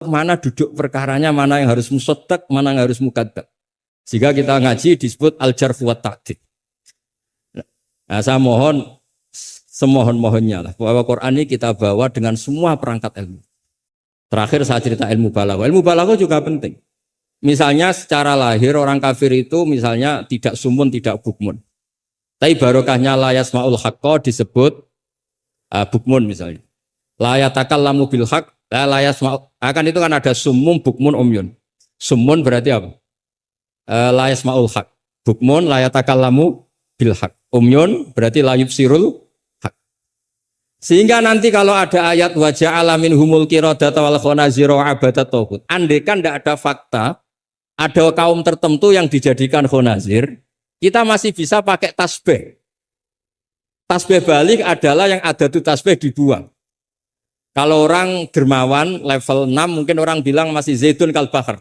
mana duduk perkaranya, mana yang harus musodak, mana yang harus mukadab. Jika kita ngaji disebut al-jarh wa ta'dil. Nah, saya mohon semohon-mohonnya lah bahwa Quran ini kita bawa dengan semua perangkat ilmu. Terakhir saya cerita ilmu balaghah. Ilmu balaghah juga penting. Misalnya secara lahir orang kafir itu misalnya tidak sumun, tidak bukmun. Tapi barokahnya la yasma'ul haqqa disebut bukmun misalnya. La yatakallamu bil haqq, la yasma'ul. Akan itu kan ada sumum, bukmun, umyun. Sumun berarti apa? La yasma'ul haqq. Bukmun la yatakallamu bil haqq. Umyun berarti la yubsirul haqq. Sehingga nanti kalau ada ayat wa ja'ala minhumul qiradata wal khanazira wa abadat taghut. Andaikan tidak ada fakta, ada kaum tertentu yang dijadikan khonazir, kita masih bisa pakai tasbih. Tasbih balik adalah yang ada tuh tasbih dibuang. Kalau orang dermawan level 6 mungkin orang bilang masih zaitun kal bahr.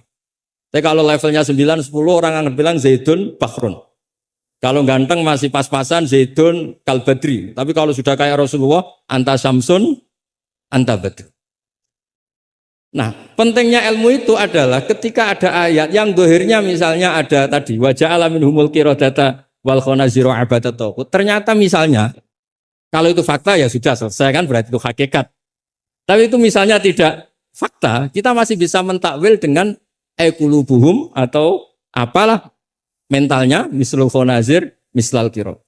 Tapi kalau levelnya 9, 10 orang akan bilang zaitun bahrun. Kalau ganteng masih pas-pasan zaitun kal badri. Tapi kalau sudah kayak Rasulullah anta syamsun anta badr. Nah, pentingnya ilmu itu adalah ketika ada ayat yang dohirnya misalnya ada tadi wajah alamin humul qiradata wal khonaziro abadat taghut. Ternyata misalnya kalau itu fakta ya sudah selesai kan, berarti itu hakikat. Tapi itu misalnya tidak fakta, kita masih bisa mentakwil dengan qulubuhum atau apalah mentalnya mislul khonazir mislal qirad.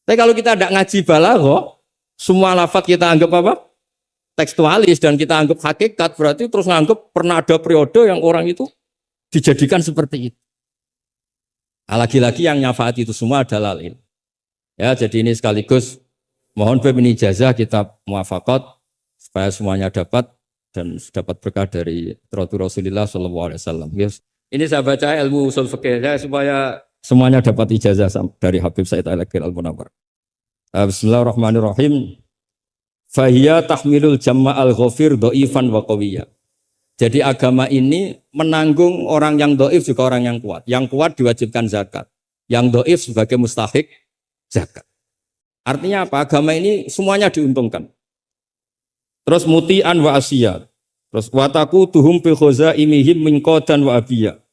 Tapi kalau kita tidak ngaji balaghah, semua lafaz kita anggap apa? Tekstualis dan kita anggap hakikat, berarti terus nganggap pernah ada periode yang orang itu dijadikan seperti itu. Nah, lagi-lagi yang nyafaat itu semua adalah ilmu. Ya, jadi ini sekaligus mohon ini ijazah kitab muwafaqat supaya semuanya dapat dan dapat berkah dari Rasulullah SAW. Yes. Ini saya baca ilmu usul fikih ya, supaya semuanya dapat ijazah dari Habib Said Al-Akhir Al-Munawwar. Bismillahirrahmanirrahim. Fahiya tahmilul jamma al-ghafir do'ifan wa qawiyya. Jadi agama ini menanggung orang yang do'if juga orang yang kuat. Yang kuat diwajibkan zakat. Yang do'if sebagai mustahik zakat. Artinya apa? Agama ini semuanya diuntungkan. Terus muti'an wa asiyat. Terus wataku tuhum bi khazaimihim min qadan wa abiyya.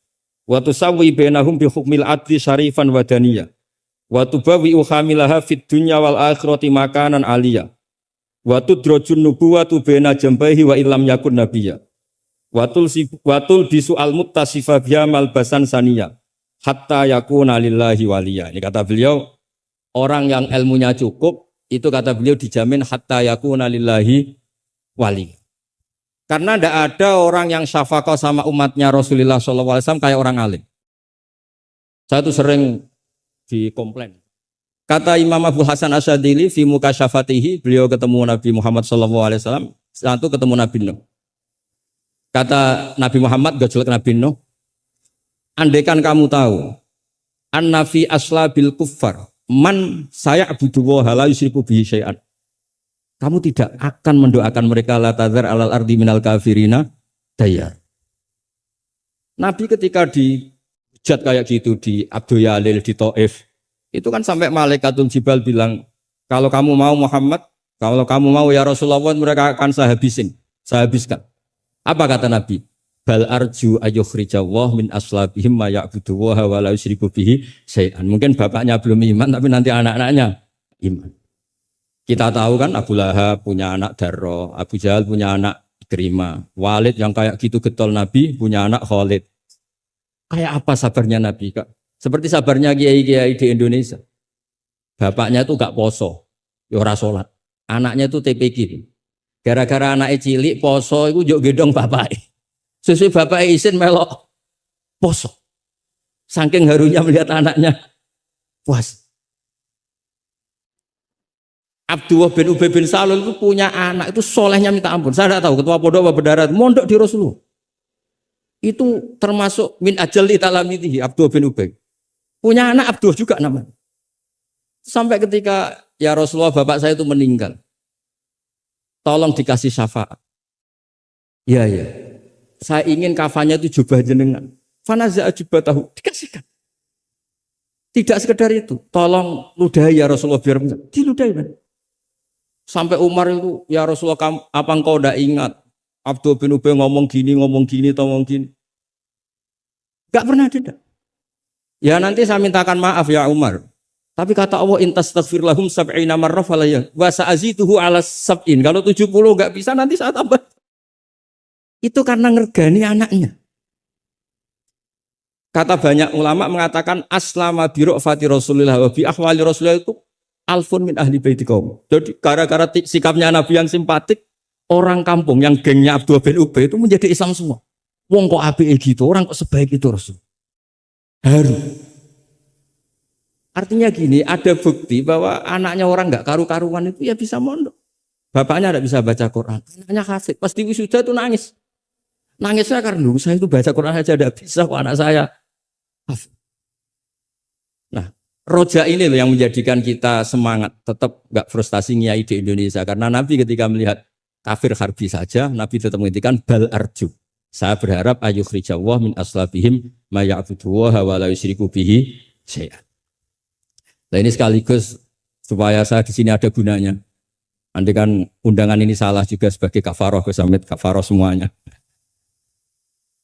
Wa tusawwi bainahum bi hukmil adli syarifan wa daniyya. Wa tubawi uhamilaha fid dunya wal akhirati makanan aliyah. Wa tudrajun nubuwatu baina jambaihi wa illam yakun nabiyya. Watul bisu al muttasifa biha malbasan saniyah hatta yakuna lillahi waliya. Ini kata beliau, orang yang ilmunya cukup itu kata beliau dijamin hatta yakuna lillahi wali. Karena tidak ada orang yang syafaqah sama umatnya Rasulullah SAW kayak orang alim. Saya itu sering dikomplain. Kata Imam Abu Hasan Asyadili fi mukasyafatihi, beliau ketemu Nabi Muhammad SAW, satu ketemu Nabi Nuh. Kata Nabi Muhammad gak jelek Nabi Nuh, andaikan kamu tahu anna fi aslabil kuffar man saya'budu wa la yusyriku bihi syai'an, kamu tidak akan mendoakan mereka la tadzar alal ardi minal kafirina dayar. Nabi ketika dihujat kayak gitu di Abdul Yalil di Taif, itu kan sampai malaikatul jibal bilang, kalau kamu mau Muhammad, kalau kamu mau ya Rasulullah, mereka akan saya habiskan. Apa kata Nabi? Bal arju ayyukhrijawah min aslabihim ma ya'budu wa la yusyriku bihi syai'an. Mungkin bapaknya belum iman, tapi nanti anak-anaknya iman. Kita tahu kan Abu Lahab punya anak Darro, Abu Jahal punya anak Ikrimah, Walid yang kayak gitu getol Nabi punya anak Khalid. Kayak apa sabarnya Nabi, Kak? Seperti sabarnya kiai-kiai di Indonesia. Bapaknya itu gak poso, ya ora salat. Anaknya itu TPQ. Gara-gara anaknya cilik poso itu yo gendong bapaknya. Sesuai bapaknya izin melok poso. Saking harunya melihat anaknya puas. Abdullah bin Ubay bin Salul itu punya anak itu solehnya minta ampun. Saya tidak tahu ketua pondok apa berdarah mondok di Rasulullah. Itu termasuk min ajal di talamitihi Abdullah bin Ubay. Punya anak Abdullah juga namanya. Sampai ketika ya Rasulullah bapak saya itu meninggal. Tolong dikasih syafaat. Ya. Saya ingin kafannya itu jubah jenengan. Fanaza jubatahu dikasihkan. Tidak sekedar itu. Tolong ludahi ya Rasulullah biar diludahi. Sampai Umar itu ya Rasulullah apa engkau tidak ingat Abdul bin Ubay ngomong gini, ngomong gini. Gak pernah ada. Ya nanti saya mintakan maaf ya Umar. Tapi kata Allah intastaghfir lahum sab'ina marrah falaya wa sa'azituhu ala sab'in. Kalau 70 enggak bisa nanti saya tambah. Itu karena ngergani anaknya. Kata banyak ulama mengatakan aslama bi ra'fati Rasulillah wa bi ahwali Rasulillah itu alfun min ahli baiti kaum. Jadi gara-gara sikapnya Nabi yang simpatik, orang kampung yang gengnya Abdul bin Ubay itu menjadi Islam semua. Wong kok apike gitu, orang kok sebaik itu Rasul. Haru. Artinya gini, ada bukti bahwa anaknya orang nggak karu-karuan itu ya bisa mondok. Bapaknya tidak bisa baca Quran, anaknya hafid. Pasti wisuda itu nangis. Nangisnya karena saya itu baca Quran aja tidak bisa kok anak saya hafid. Nah, roja ini loh yang menjadikan kita semangat, tetap nggak frustasi nyai di Indonesia. Karena Nabi ketika melihat kafir harbi saja, Nabi tetap menghentikan bal arju. Saya berharap ayukhrijawah min aslabihim ma ya'buduwaha wa la yusyriku bihi syai'an. Nah ini sekaligus supaya saya di sini ada gunanya. Andai kan undangan ini salah juga sebagai kafaroh, kesamit kafaroh semuanya.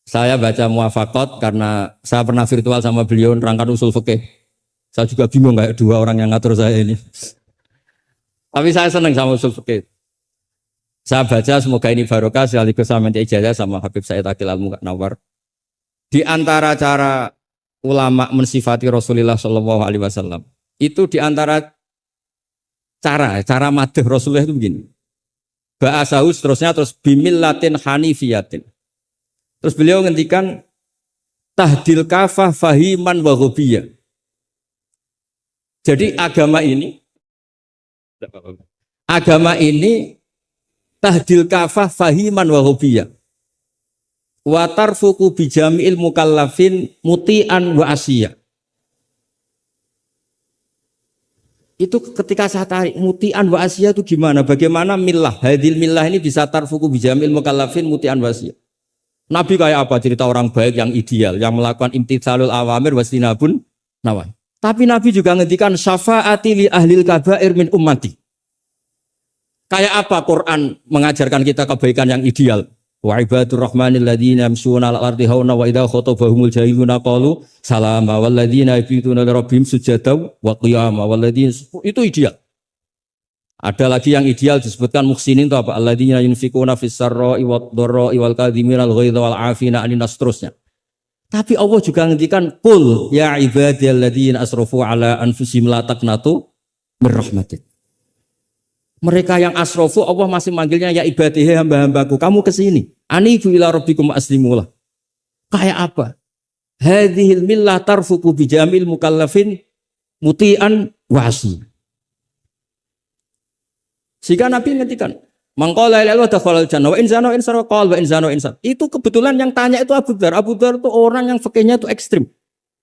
Saya baca muwafaqat karena saya pernah virtual sama beliau nerangkan usul fikih. Saya juga bingung kayak dua orang yang ngatur saya ini. Tapi saya senang sama usul fikih. Saya baca semoga ini barokah sekaligus saya minta ijazah sama Habib Said Akil Al-Munawwar. Di antara cara ulama mensifati Rasulullah SAW itu di antara cara madhah Rasulullah itu begini. Ba'asahu seterusnya terus bimillatin hanifiyatin. Terus beliau ngendikan tahdil kafah fahiman wa ghubiyah. Jadi agama ini tahdil kafah fahiman wa ghubiyah. Wa tarfuqu bijami'il mukallafin muti'an wa asiyah. Itu ketika saya tarik mutian wa asiyah itu gimana? Bagaimana millah? Hadil millah ini bisa tarfuku bijamil mukallafin mutian wa asiyah. Nabi kayak apa? Cerita orang baik yang ideal, yang melakukan imtitsalul awamir wastinabun nawahi. Tapi Nabi juga ngendikan syafaati li ahlil kabair min ummati. Kayak apa Quran mengajarkan kita kebaikan yang ideal? Wa ibadur rahmanil ladzina yamshuna 'alal ardi hauna wa idza khatabahumul jahiluna qalu salama wal ladzina yabituna li rabbihim sujada wa qiyama wal ladzina itu ideal. Ada lagi yang ideal disebutkan muhsinin itu apa? Alladzina yunfikuna fis sarra'i wad dharra'i wal kadhimina al ghaidha wal 'afina 'anil nas terusnya. Tapi Allah juga ngendikan qul ya ibadiyalladzina asrafu 'ala anfusihim la taqnatu mir rahmatillah. Mereka yang asrofu Allah masih manggilnya ya ibadihi hamba-hambaku. Kamu kesini. Anibu ila rabbikum aslimulah. Kayak apa? Hadhil millah tarfuku bijamil mukallafin muti'an wasi. Sehingga Nabi ngertikan. Mangqala ila Allah dakhalal jannah wa in zana wa in sarqa wa in zana wa in sarqa. Itu kebetulan yang tanya itu Abu Dzar. Abu Dzar itu orang yang fikihnya itu ekstrim.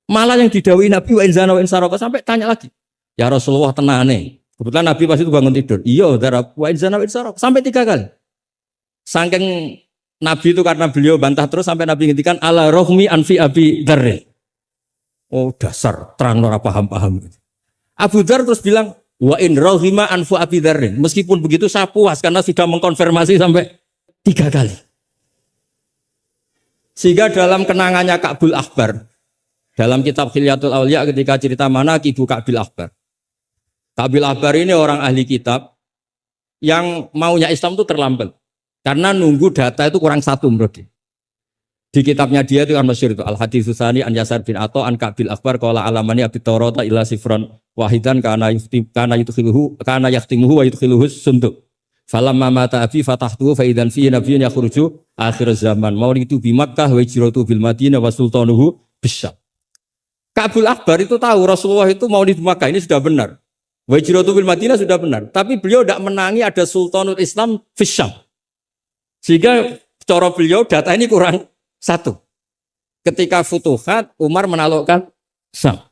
Malah yang didhawuhi Nabi wa in zana wa in sarqa sampai tanya lagi. Ya Rasulullah tenane. Kebetulan Nabi pas itu bangun tidur. Iya, darab wa inzana wa insarok sampai 3 kali. Saking Nabi itu karena beliau bantah terus sampai Nabi ngintikan ala rohmi anfi abi dzar. Oh dasar terang ora paham-paham. Abu Dzar terus bilang wa in rohima anfu abi dzar. Meskipun begitu saya puas karena sudah mengkonfirmasi sampai 3 kali. Sehingga dalam kenangannya Ka'bul Ahbar dalam kitab Khilyatul Auliya ketika cerita mana Ibu Ka'bil Ahbar. Ka'bil Ahbar ini orang ahli kitab yang maunya Islam itu terlambat karena nunggu data itu kurang 1 menurut dia. Di kitabnya dia itu kan masyhur itu Al-Hadits Tsani an Yasar bin Atha an Ka'bil Ahbar qala alamani abit Taurata illa sifran wahidan kana yahtimuhu wa yudkhiluhu sunduq. Falamma mata abi fatahtuhu fa idzan fihi nabiyyun yakhruju akhir zaman. Maulidu bi Makkah wa hijratu bil Madinah wa sultanuhu bisyam. Ka'bil Ahbar itu tahu Rasulullah itu maulid Makkah ini sudah benar. Wajiratu bil Madinah sudah benar, tapi beliau tidak menangi ada Sultanul Islam Fisyam. Sehingga cara beliau data ini kurang 1. Ketika Futuhat, Umar menaklukkan Syam.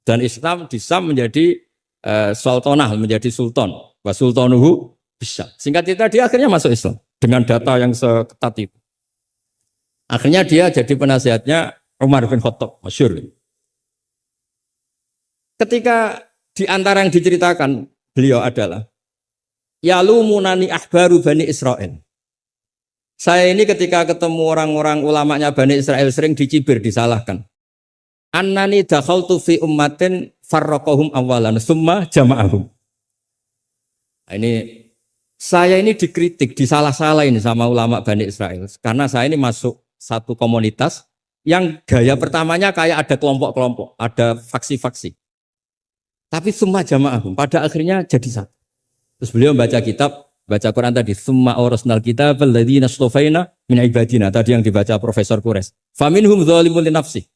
Dan Islam di Syam menjadi sultanah, menjadi sultan. Wa sultanuhu Fisyam. Singkat cerita dia akhirnya masuk Islam dengan data yang seketat itu. Akhirnya dia jadi penasihatnya Umar bin Khattab, masyhur. Ketika di antara yang diceritakan beliau adalah yalumunani ahbaru Bani Israel. Saya ini ketika ketemu orang-orang ulamanya Bani Israel sering dicibir, disalahkan. Annani dakhaltu fi ummatin farraqahum awalan summa jama'ahum. Nah, ini saya ini dikritik, disalah-salahin sama ulama Bani Israel karena saya ini masuk satu komunitas yang gaya pertamanya kayak ada kelompok-kelompok, ada faksi-faksi. Tapi summa jama'ahum, pada akhirnya jadi satu. Terus beliau baca kitab, baca Quran tadi, summa awrasnal kitab alladzina astafaina min ibadina, tadi yang dibaca Profesor Kures. Faminhum dzalimun li nafsi.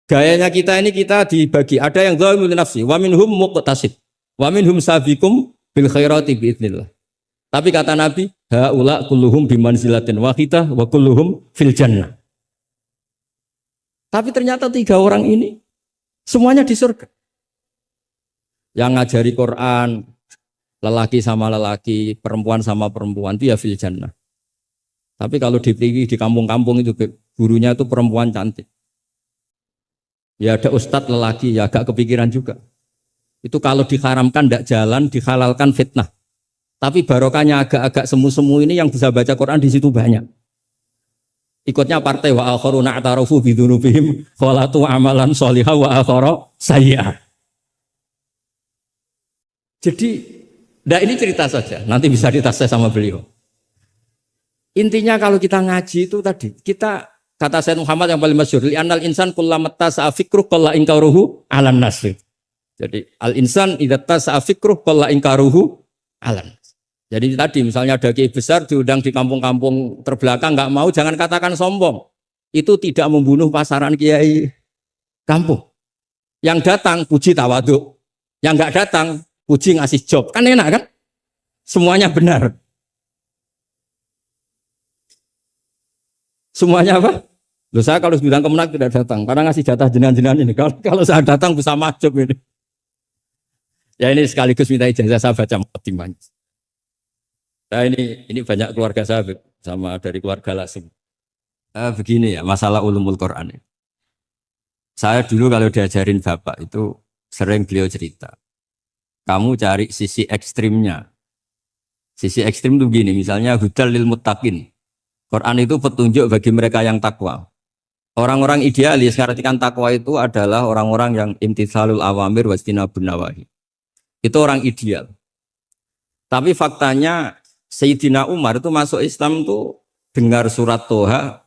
Gayanya kita ini kita dibagi, ada yang dzalimun li nafsi, wa minhum muqtasid, wa minhum sabiqum bil khairati biidznillah. Tapi kata Nabi, haula kulluhum bimanzilatin wahidah wa kulluhum fil jannah. Tapi ternyata 3 orang ini semuanya di surga. Yang ngajari Quran, lelaki sama lelaki, perempuan sama perempuan, itu ya fil jannah. Tapi kalau di kampung-kampung itu gurunya itu perempuan cantik. Ya ada ustadz lelaki, ya agak kepikiran juga. Itu kalau diharamkan tidak jalan, dihalalkan fitnah. Tapi barokahnya agak-agak semu-semu ini yang bisa baca Quran di situ banyak. Ikutnya partai wa akharuna atarafu bidunubihim khalatu amalan sholihah wa akhara sayyi'ah. Jadi, ini cerita saja, nanti bisa ditas sama beliau. Intinya kalau kita ngaji itu tadi, kita kata Sayyid Muhammad yang paling masyhur, li'annal insan kullamatta sa'afikruh qalla inkaruhu 'alan nas. Jadi, al-insan idza tasa'afikruh qalla inkaruhu 'alan nas. Jadi tadi misalnya ada kiai besar diundang di kampung-kampung terbelakang nggak mau, jangan katakan sombong. Itu tidak membunuh pasaran kiai kampung. Yang datang puji tawadhu, yang nggak datang puji ngasih job, kan enak kan? Semuanya benar. Semuanya apa? Loh, saya kalau bidang kemenang tidak datang, karena ngasih jatah jenengan-jenengan ini. Kalau saya datang bisa majub ini. Ya ini sekaligus minta ijazah saya baca Muqaddimah. Nah ini banyak keluarga saya sama dari keluarga Lasim. Begini ya, masalah ulumul Quran. Saya dulu kalau diajarin bapak itu sering beliau cerita. Kamu cari sisi ekstrimnya. Sisi ekstrim itu begini, misalnya hudal lil muttaqin. Quran itu petunjuk bagi mereka yang takwa. Orang-orang idealis mengartikan takwa itu adalah orang-orang yang imtitsalul awamir wastinabun nawahi. Itu orang ideal. Tapi faktanya Sayyidina Umar itu masuk Islam itu dengar surat Toha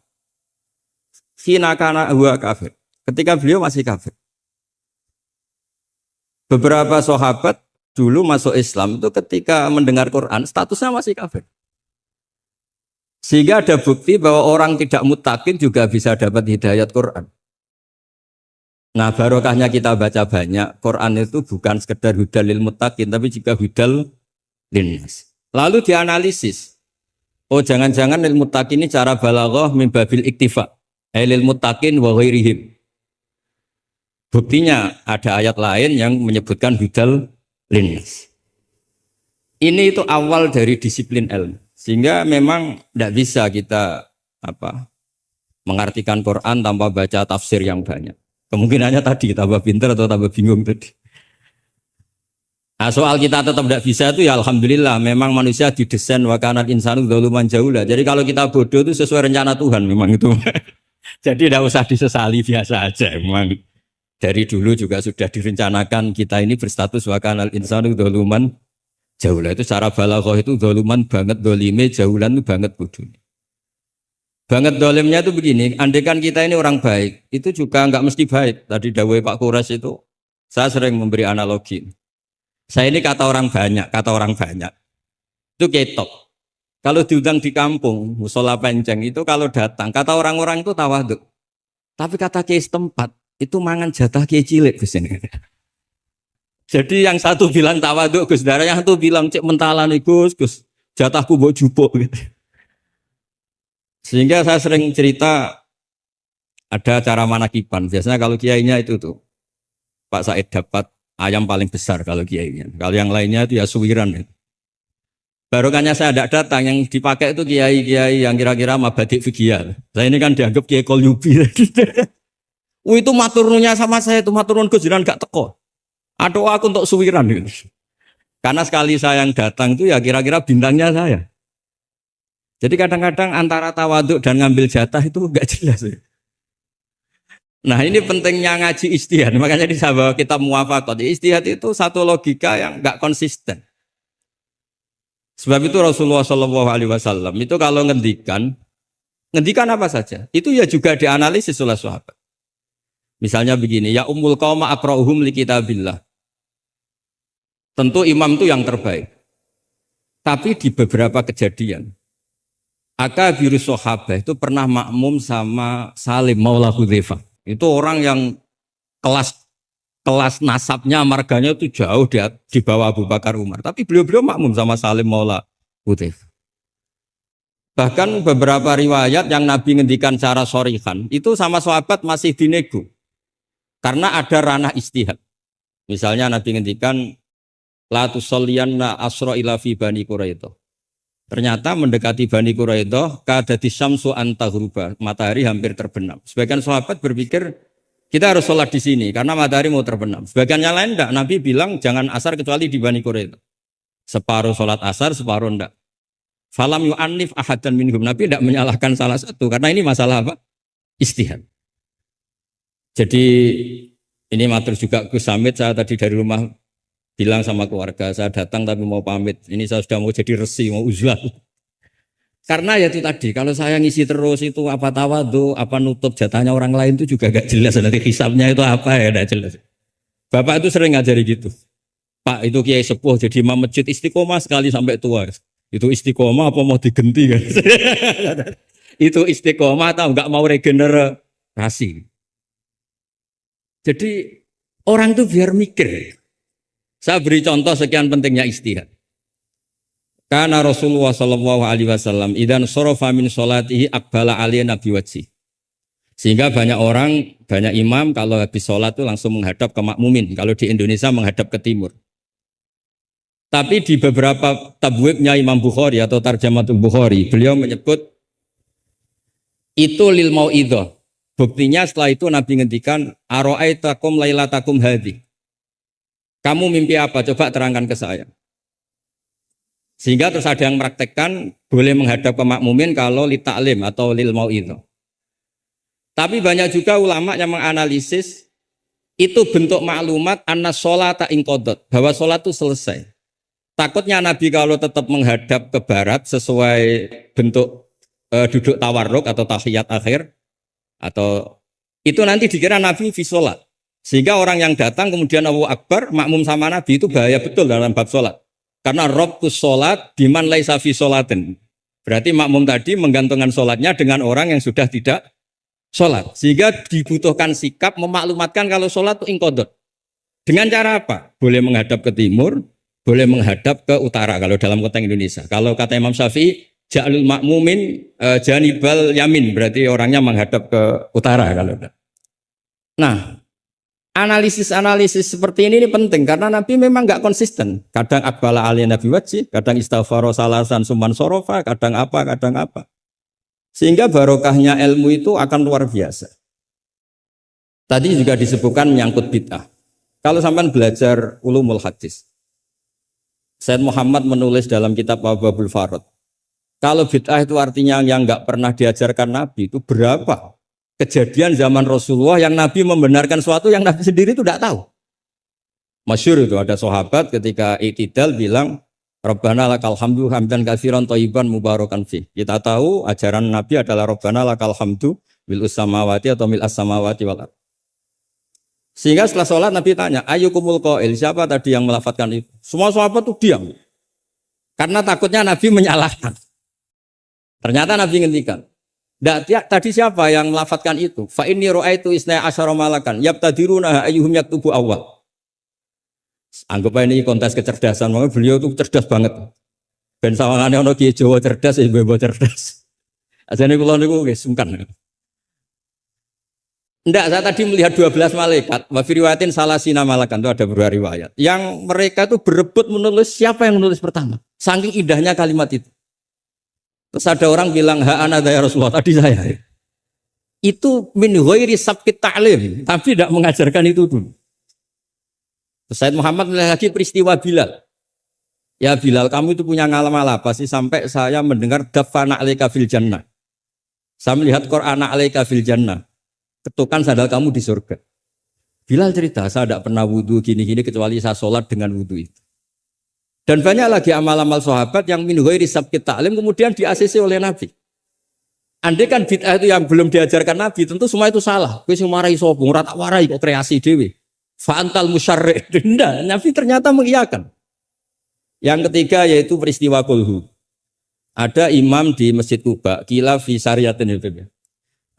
hina kana huwa kafir. Ketika beliau masih kafir. Beberapa sahabat dulu masuk Islam itu ketika mendengar Quran statusnya masih kafir. Sehingga ada bukti bahwa orang tidak muttaqin juga bisa dapat hidayat Quran. Nah barokahnya kita baca banyak, Quran itu bukan sekedar hudal lil muttaqin tapi juga hudal linnas. Lalu dianalisis. Oh jangan-jangan lil muttaqin ini cara balaghah min babil iktifa. Lil muttaqin wa ghairihim. Buktinya ada ayat lain yang menyebutkan hudal linnas. Ini itu awal dari disiplin ilmu. Sehingga memang tidak bisa kita mengartikan Quran tanpa baca tafsir yang banyak. Kemungkinannya tadi tambah pintar atau tambah bingung tadi. Nah, soal kita tetap tidak bisa itu ya alhamdulillah memang manusia didesain wa kanal insanu dzaluman jahula. Jadi kalau kita bodoh itu sesuai rencana Tuhan memang itu. Jadi tidak usah disesali, biasa aja memang. Dari dulu juga sudah direncanakan kita ini berstatus wa kanal insanu dzaluman jaulah. Itu cara balaghah itu dzaluman banget, dolime jaulan itu banget bodoh. Banget dolimnya itu begini, andaikan kita ini orang baik, itu juga enggak mesti baik. Tadi dawuh Pak Kures itu, saya sering memberi analogi. Saya ini kata orang banyak, itu ketok. Kalau diundang di kampung, musola penceng itu kalau datang, kata orang-orang itu tawaduk. Tapi kata kiai setempat, itu mangan jatah kiai cilik Gus ini. Jadi yang satu bilang tawaduk Gus, darah yang satu bilang cek mentalan Gus, jatahku mbok jupuk gitu. Sehingga saya sering cerita ada cara manakiban. Biasanya kalau kiainya itu tuh Pak Said dapat ayam paling besar kalau kiainya. Kalau yang lainnya itu ya suwiran. Ya. Barokahnya saya tidak datang, yang dipakai itu kiai-kiai yang kira-kira mabadik fikih. Saya ini kan dianggap kiai kolyubi. Itu maturnunya sama saya itu maturun Gus jiran gak teko. Atau aku untuk suwiran gitu. Karena sekali saya yang datang itu ya kira-kira bintangnya saya. Jadi kadang-kadang antara tawaduk dan ngambil jatah itu enggak jelas. Nah ini pentingnya ngaji ijtihad. Makanya di sahabat kita muwafaqat. Ijtihad itu satu logika yang enggak konsisten. Sebab itu Rasulullah Shallallahu Alaihi Wasallam itu kalau ngendikan apa saja, itu ya juga dianalisis oleh sahabat. Misalnya begini, ya ummul qauma aqra'uhum li kitabillah. Tentu imam itu yang terbaik. Tapi di beberapa kejadian, akabiru sahabat itu pernah makmum sama Salim Maula Hudzaifah. Itu orang yang kelas nasabnya, marganya itu jauh di bawah Abu Bakar Umar. Tapi beliau makmum sama Salim Maula Hudzaifah. Bahkan beberapa riwayat yang Nabi ngendikan cara shorihan, itu sama sahabat masih dinego. Karena ada ranah ijtihad. Misalnya Nabi ngendikan, la tusolliyanna asra ila fi Bani Quraidah. Ternyata mendekati Bani Quraidah kadati syamsu antagruba, matahari hampir terbenam. Sebagian sahabat berpikir kita harus sholat di sini karena matahari mau terbenam. Sebagiannya lain enggak, Nabi bilang jangan asar kecuali di Bani Quraidah. Separuh sholat asar, separuh enggak. Falam yu'annif ahadan minhum. Nabi enggak menyalahkan salah satu karena ini masalah apa? Ijtihad. Jadi ini matur juga Gus Samit, saya tadi dari rumah bilang sama keluarga, saya datang tapi mau pamit. Ini saya sudah mau jadi resi, mau uzlah. Karena ya itu tadi, kalau saya ngisi terus itu apa tawadhu, apa nutup jatahnya orang lain itu juga gak jelas. Nanti hisabnya itu apa ya, gak jelas. Bapak itu sering ngajari gitu. Pak itu kiai sepuh jadi imam masjid istiqomah sekali sampai tua. Itu istiqomah apa mau digenti kan? Itu istiqomah atau enggak mau regenerasi. Jadi orang itu biar mikir. Saya beri contoh sekian pentingnya ijtihad. Karena Rasulullah Shallallahu Alaihi Wasallam idan sorofa min sholatihi akbala aliyah nabi wajhi. Sehingga banyak orang, banyak imam kalau habis sholat itu langsung menghadap ke makmumin. Kalau di Indonesia menghadap ke timur. Tapi di beberapa tabwibnya Imam Bukhari atau Tarjamatul Bukhari, beliau menyebut itu lil mau'idhah. Buktinya setelah itu Nabi ngendikan ara'aitakum lailatakum hadhi. Kamu mimpi apa? Coba terangkan ke saya. Sehingga terus ada yang mempraktekkan boleh menghadap ke makmumin kalau li ta'lim atau lil mau'idhah. Tapi banyak juga ulama yang menganalisis itu bentuk maklumat anna sholata inqadat, bahwa sholat itu selesai. Takutnya Nabi kalau tetap menghadap ke barat sesuai bentuk duduk tawarruk atau tahiyat akhir, atau itu nanti dikira Nabi fi sholat. Sehingga orang yang datang kemudian Allahu Akbar makmum sama Nabi itu bahaya betul dalam bab sholat. Karena rabtus sholat biman laisa fi sholatin. Berarti makmum tadi menggantungkan sholatnya dengan orang yang sudah tidak sholat. Sehingga dibutuhkan sikap memaklumatkan kalau sholat itu inqadat. Dengan cara apa? Boleh menghadap ke timur, boleh menghadap ke utara kalau dalam konteks Indonesia. Kalau kata Imam Syafi'i, ja'alul makmumin janibal yamin, berarti orangnya menghadap ke utara kalau ada. Nah, analisis seperti ini penting karena Nabi memang nggak konsisten. Kadang akbala aliyah nabi wajib, kadang istaghfaro salasan suman sorofa, kadang apa. Sehingga barokahnya ilmu itu akan luar biasa. Tadi juga disebutkan menyangkut bid'ah. Kalau sampai belajar ulumul hadis, Said Muhammad menulis dalam kitab Babul Farad. Kalau bid'ah itu artinya yang nggak pernah diajarkan Nabi, itu berapa kejadian zaman Rasulullah yang Nabi membenarkan sesuatu yang Nabi sendiri itu tidak tahu. Masyhur itu ada sahabat ketika i'tidal bilang Rabbana lakal hamdu hamdan katsiran thayyiban mubarakan fi. Kita tahu ajaran Nabi adalah Rabbana lakal hamdu bil samawati atau mil as-samawati wal ardh. Sehingga setelah sholat Nabi tanya, ayyukumul qail, siapa tadi yang melafadzkan itu? Semua sahabat itu diam. Karena takutnya Nabi menyalahkan. Ternyata Nabi ngendikan, tadi siapa yang melafadzkan itu? Fa inni ra'aitu isna asyara malakan yabtadiruna ayyuhum yaktubu awwal. Anggap aja ini kontes kecerdasan, makanya beliau itu cerdas banget. Ben sawangane ana kiye Jawa cerdas, ibu cerdas. Ajane kula niku nggih sungkan. Enggak, saya tadi melihat 12 malaikat. Wa fi riwayatin salasina malakan, itu ada beberapa riwayat. Yang mereka itu berebut menulis siapa yang menulis pertama. Saking indahnya kalimat itu. Terus ada orang bilang, ha ana ya Rasulullah, tadi saya. Itu min ghairi sabqit ta'lim, tapi tidak mengajarkan itu dulu. Terus Said Muhammad melihat lagi peristiwa Bilal. Ya Bilal, kamu itu punya ngalaman apa sih sampai saya mendengar dafana alaika fil jannah. Saya melihat Quran alaika fil jannah. Ketukan sandal kamu di surga. Bilal cerita, saya tidak pernah wudhu gini-gini kecuali saya sholat dengan wudhu itu. Dan banyak lagi amal-amal sahabat yang min ghairi sabqit ta'lim kemudian di-ACC oleh Nabi. Andai kan bid'ah itu yang belum diajarkan Nabi, tentu semua itu salah. Kowe sing marahi sapa, ora tak warai kok kreasi dhewe. Fa'antal musyarri'. Tidak, Nabi ternyata mengiyakan. Yang ketiga yaitu peristiwa kulhu. Ada imam di Masjid Kuba, kila fi syariatin itu.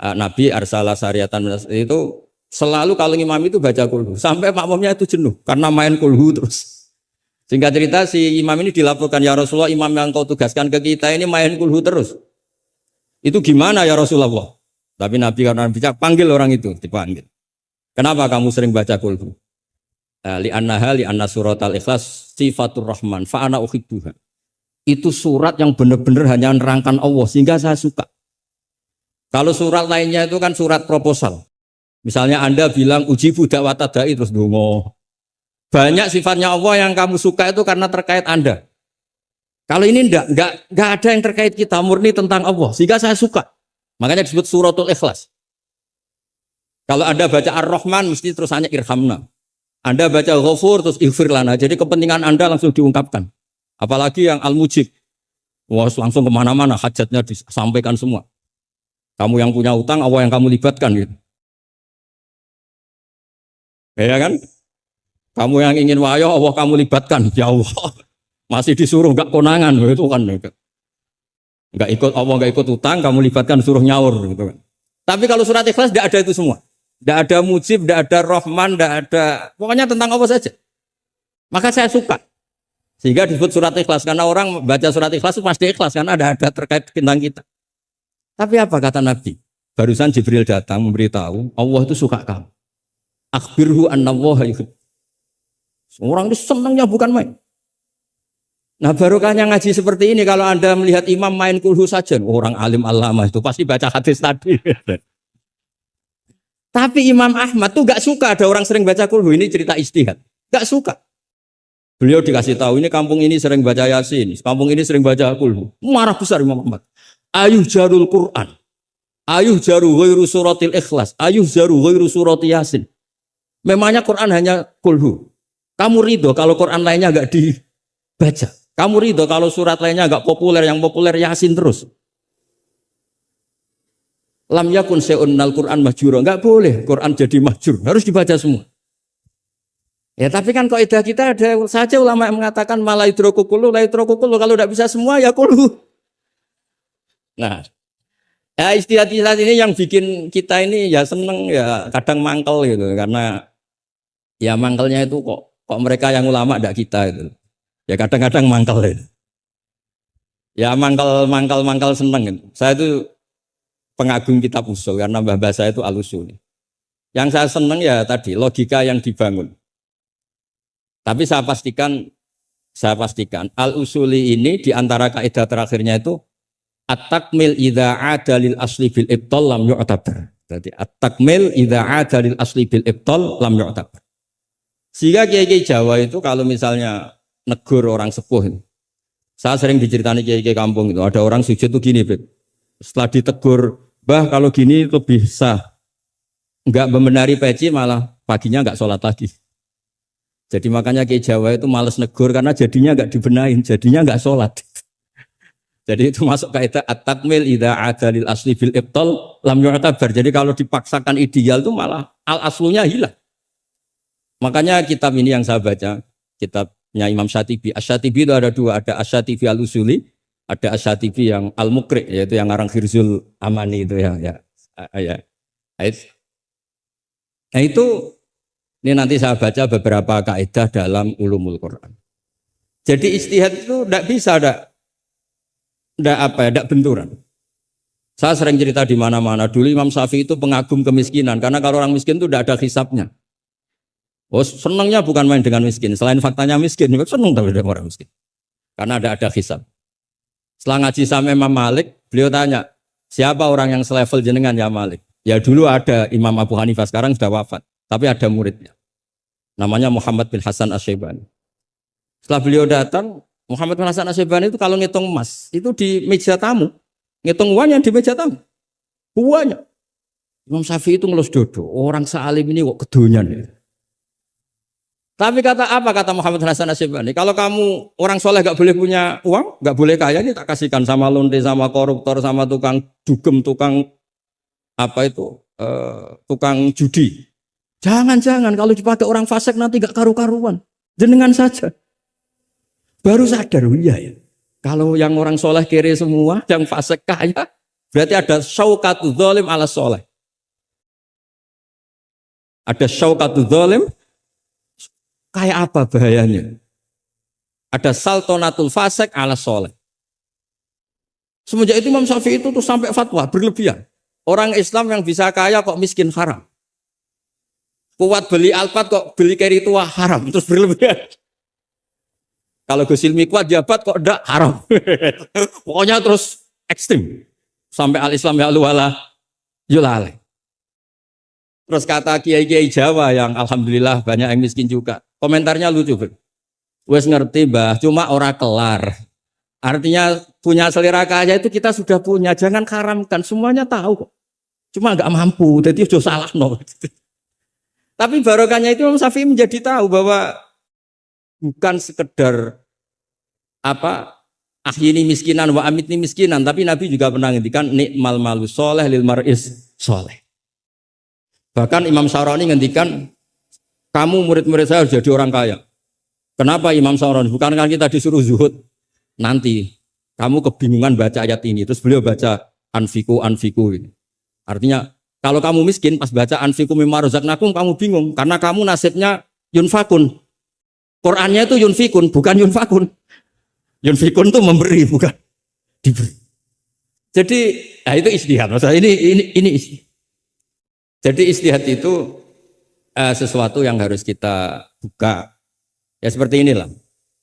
Nabi arsala syariatan itu selalu kalau imam itu baca kulhu. Sampai makmumnya itu jenuh karena main kulhu terus. Singkat cerita si imam ini dilaporkan, ya Rasulullah, imam yang kau tugaskan ke kita ini main kulhu terus. Itu gimana ya Rasulullah? Tapi Nabi karena bijak panggil orang itu, dipanggil. Kenapa kamu sering baca kulhu? Li'anna surat al-ikhlas sifatur rahman fa'ana uhibbuha. Itu surat yang benar-benar hanya menerangkan Allah sehingga saya suka. Kalau surat lainnya itu kan surat proposal. Misalnya Anda bilang uji budak watadai terus dongo. Banyak sifatnya Allah yang kamu suka itu karena terkait Anda. Kalau ini enggak ada yang terkait kita, murni tentang Allah sehingga saya suka. Makanya disebut suratul ikhlas. Kalau Anda baca Ar-Rahman mesti terus hanya irhamna. Anda baca Ghafur terus ighfir lana. Jadi kepentingan Anda langsung diungkapkan. Apalagi yang Al-Mujib. Wah, langsung kemana-mana hajatnya disampaikan semua. Kamu yang punya utang, Allah yang kamu libatkan gitu. Ya kan? Kamu yang ingin wayo, Allah kamu libatkan. Ya Allah. Masih disuruh enggak konangan itu kan. Enggak ikut Allah, enggak ikut utang, kamu libatkan suruh nyaur gitu kan. Tapi kalau surat Ikhlas tidak ada itu semua. Tidak ada Mujib, tidak ada Rahman, tidak ada, pokoknya tentang Allah saja. Maka saya suka. Sehingga disebut surat Ikhlas karena orang baca surat Ikhlas itu pasti ikhlas karena ada terkait tentang kita. Tapi apa kata Nabi? Barusan Jibril datang memberitahu Allah itu suka kamu. Akhbirhu annallaha yuhibbu. Orang itu senangnya bukan main. Nah barokahnya ngaji seperti ini kalau Anda melihat imam main kulhu saja, orang alim alama itu pasti baca hadis tadi. Tapi Imam Ahmad tuh gak suka ada orang sering baca kulhu, ini cerita ijtihad. Gak suka. Beliau dikasih tahu ini kampung ini sering baca Yasin, kampung ini sering baca kulhu. Marah besar Imam Ahmad. Ayuh jarul Quran. Ayuh jaru ghairu suratil Ikhlas. Ayuh jaru ghairu surati Yasin. Memangnya Quran hanya kulhu. Kamu ridho kalau Quran lainnya gak dibaca. Kamu ridho kalau surat lainnya gak populer, yang populer Yasin terus. Lam yakun se'unnal Quran mahjura. Enggak boleh Quran jadi mahjur. Harus dibaca semua. Ya tapi kan kaidah kita ada saja ulama yang mengatakan malah idroku kullu, la idroku kullu. Kalau tidak bisa semua ya kullu. Nah, ya istilah-istilah ini yang bikin kita ini ya seneng ya kadang mangkel gitu. Karena ya mangkelnya itu kok mereka yang ulama tidak kita itu. Ya kadang-kadang mangkel itu. Ya mangkel seneng gitu. Saya itu pengagum kitab usul karena mbah saya itu al-usul. Yang saya senang ya tadi logika yang dibangun. Tapi saya pastikan al-usuli ini di antara kaidah terakhirnya itu at-takmil idza ada lil asli bil ibtal lam yu'tabar. Jadi at-takmil idza ada lil asli bil ibtal lam yu'tabar. Sehingga kiai-kiai Jawa itu kalau misalnya negur orang sepuh, saya sering diceritani kiai-kiai kampung itu ada orang sujud tuh gini, Beb. Setelah ditegur, bah kalau gini lebih sah. Enggak membenari peci malah paginya enggak sholat lagi. Jadi makanya Kiai Jawa itu malas negur karena jadinya enggak dibenahin, jadinya enggak sholat. Jadi itu masuk kaidah at-takmil idza ada lil asli bil ibtal lam yu'tabar. Jadi kalau dipaksakan ideal itu malah al-aslunya hilang. Makanya kitab ini yang saya baca, kitabnya Imam Syatibi. Asy-Syatibi itu ada dua, ada Asy-Syatibi al-Usuli, ada Asy-Syatibi yang Al-Muqri, yaitu yang ngarang Khirzul Amani itu ya. Nah itu ini nanti saya baca beberapa kaidah dalam ulumul Quran. Jadi ijtihad itu tidak bisa tidak benturan. Saya sering cerita di mana-mana. Dulu Imam Syafi'i itu pengagum kemiskinan karena kalau orang miskin itu tidak ada hisabnya. Oh senangnya bukan main dengan miskin. Selain faktanya miskin, senang tapi dengan orang miskin. Karena ada hisab. Setelah ngaji sama Imam Malik, beliau tanya, siapa orang yang selevel jenengan ya Malik? Ya dulu ada Imam Abu Hanifah, sekarang sudah wafat. Tapi ada muridnya. Namanya Muhammad bin Hasan Asy-Syaibani. Setelah beliau datang, Muhammad bin Hasan Asy'ibani itu kalau ngitung emas, itu di meja tamu. Ngitung uangnya di meja tamu. Uangnya. Imam Syafi'i itu ngelus dodo. Orang sealim ini kok kedonyan ya. Tapi kata Muhammad bin Hasan Asy'ibani? Kalau kamu orang soleh gak boleh punya uang, gak boleh kaya, ini tak kasihkan sama lonte, sama koruptor, sama tukang dugem, tukang apa itu, tukang judi. Jangan kalau dipakai orang fasik nanti gak karu-karuan. Jenengan saja. Baru sadar, iya ya. Kalau yang orang soleh kere semua, yang fasik kaya, berarti ada syauqatu dzalim ala soleh. Ada syauqatu dzalim, kayak apa bahayanya? Ada saltonatul fasik ala soleh. Semenjak itu Imam Syafi'i itu tuh sampai fatwa berlebihan. Orang Islam yang bisa kaya kok miskin haram. Kuat beli Alphard kok beli carry tua haram. Terus berlebihan. Kalau Gus Ilmi kuat jabat kok enggak haram. Pokoknya terus ekstrim. Sampai al-Islam ya wala yulale. Terus kata kiai-kiai Jawa yang alhamdulillah banyak yang miskin juga. Komentarnya lucu, Bro. Wes ngerti, Mbah, cuma ora kelar. Artinya punya selera kaya itu kita sudah punya, jangan haramkan, semuanya tahu kok. Cuma enggak mampu, jadi sudah salah no. Tapi barokahnya itu Imam Syafi'i menjadi tahu bahwa bukan sekedar apa ahyini miskinan wa amitni miskinan, tapi Nabi juga pernah ngendikan nikmal malu soleh lil mar'is soleh. Bahkan Imam Syarani ngendikan kamu murid-murid saya harus jadi orang kaya. Kenapa Imam Syarani? Bukan kan kita disuruh zuhud. Nanti kamu kebingungan baca ayat ini, terus beliau baca anfiku ini. Artinya kalau kamu miskin pas baca anfiku mimma razaqnakum kamu bingung karena kamu nasibnya yunfakun. Qurannya itu yunfikun bukan yunfakun. Yunfikun itu memberi bukan diberi. Jadi itu istihad. Maksudnya ini istihad. Jadi istihad itu sesuatu yang harus kita buka. Ya seperti inilah.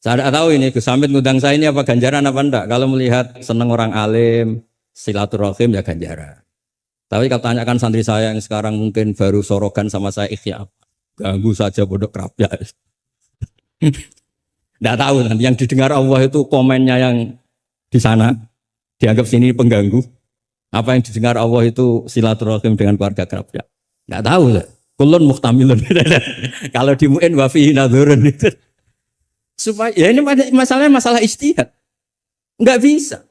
Saya tidak tahu ini Gus Hamid ngundang saya ini apa ganjaran apa enggak. Kalau melihat senang orang alim, silaturahim ya ganjaran. Tapi kalau tanyakan santri saya yang sekarang mungkin baru sorogan sama saya ikhya apa? Ganggu saja bodoh kerap ya. Tidak tahu nanti yang didengar Allah itu komennya yang di sana dianggap sini pengganggu. Apa yang didengar Allah itu silaturahim dengan keluarga kerapnya. Tidak tahu. Kulun muhtamilun. Kalau di mu'in wa fihi nadhurun itu. Supaya ya ini masalahnya masalah ijtihad. Enggak bisa.